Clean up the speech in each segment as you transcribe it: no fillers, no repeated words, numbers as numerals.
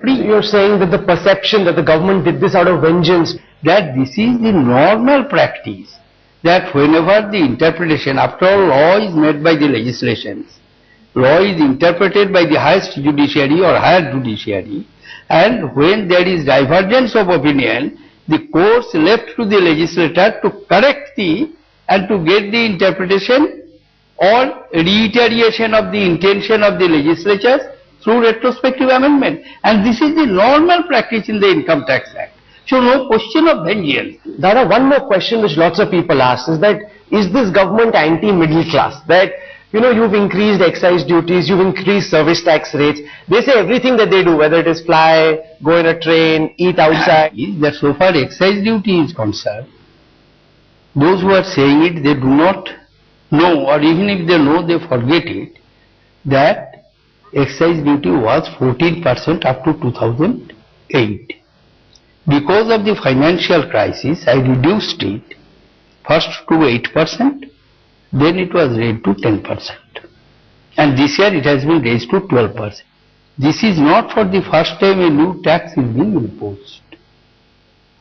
free. You're saying that the perception that the government did this out of vengeance. That this is the normal practice, that whenever the interpretation, after all, law is made by the legislations, law is interpreted by the highest judiciary or higher judiciary, and when there is divergence of opinion, the courts left to the legislator to correct and to get the interpretation or reiteration of the intention of the legislatures through retrospective amendment. And this is the normal practice in the Income Tax Act. So no question of vengeance. Dada, one more question which lots of people ask is that, is this government anti-middle class? That, you've increased excise duties, you've increased service tax rates. They say everything that they do, whether it is fly, go in a train, eat outside. That so far excise duty is concerned, those who are saying it, they do not know, or even if they know, they forget it, that excise duty was 14% up to 2008. Because of the financial crisis, I reduced it first to 8%, then it was raised to 10%. And this year it has been raised to 12%. This is not for the first time a new tax is being imposed.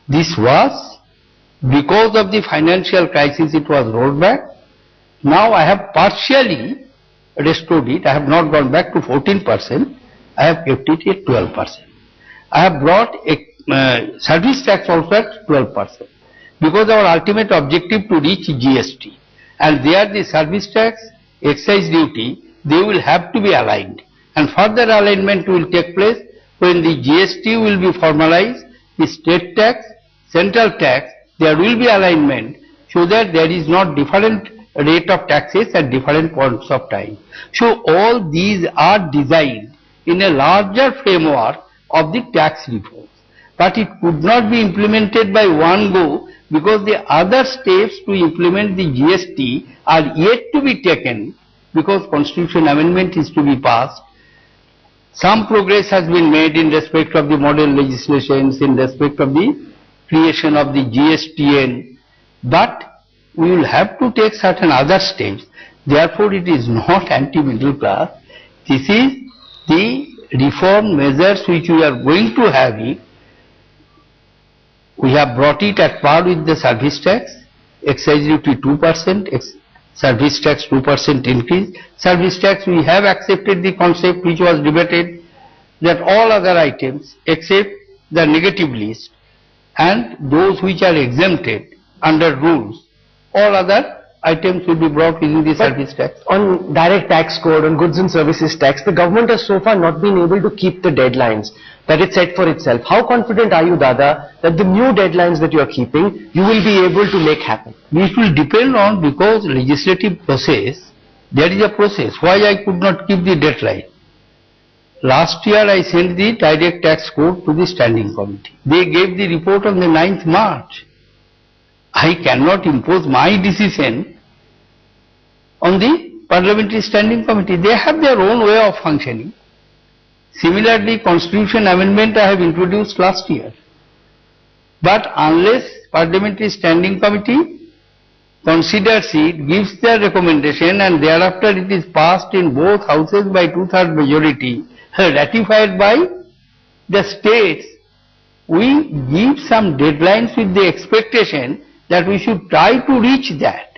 This was because of the financial crisis, it was rolled back. Now I have partially restored it. I have not gone back to 14%. I have kept it at 12%. I have brought a service tax also at 12%, because our ultimate objective to reach GST, and there the service tax, excise duty, they will have to be aligned, and further alignment will take place when the GST will be formalized, the state tax, central tax, there will be alignment, so that there is not different rate of taxes at different points of time. So all these are designed in a larger framework of the tax reform. But it could not be implemented by one go, because the other steps to implement the GST are yet to be taken, because constitution amendment is to be passed. Some progress has been made in respect of the model legislations, in respect of the creation of the GSTN, but we will have to take certain other steps. Therefore it is not anti-middle class. This is the reform measures which we are going to have it. We have brought it at par with the service tax, excise duty 2%, service tax 2% increase. Service tax, we have accepted the concept which was debated, that all other items except the negative list and those which are exempted under rules, all other items will be brought within the service tax. On direct tax code, on goods and services tax, the government has so far not been able to keep the deadlines that it set for itself. How confident are you, Dada, that the new deadlines that you are keeping, you will be able to make happen? It will depend on, because legislative process, there is a process. Why I could not keep the deadline? Last year I sent the direct tax code to the standing committee. They gave the report on the 9th March. I cannot impose my decision on the parliamentary standing committee. They have their own way of functioning. Similarly, constitution amendment I have introduced last year. But unless parliamentary standing committee considers it, gives their recommendation, and thereafter it is passed in both houses by 2/3 majority, ratified by the states, we give some deadlines with the expectation that we should try to reach that.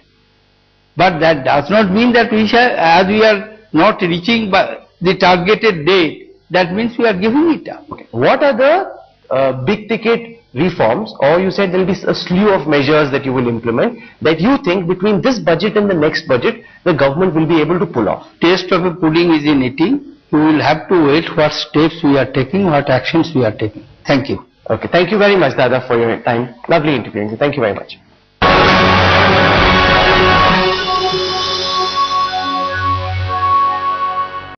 But that does not mean that we shall, as we are not reaching the targeted date, that means we are giving it up. Okay. What are the big ticket reforms, or you said there will be a slew of measures that you will implement, that you think between this budget and the next budget, the government will be able to pull off? Taste of a pudding is in eating. We will have to wait what steps we are taking, what actions we are taking. Thank you. Okay. Thank you very much, Dada, for your time. Lovely interviewing you. Thank you very much.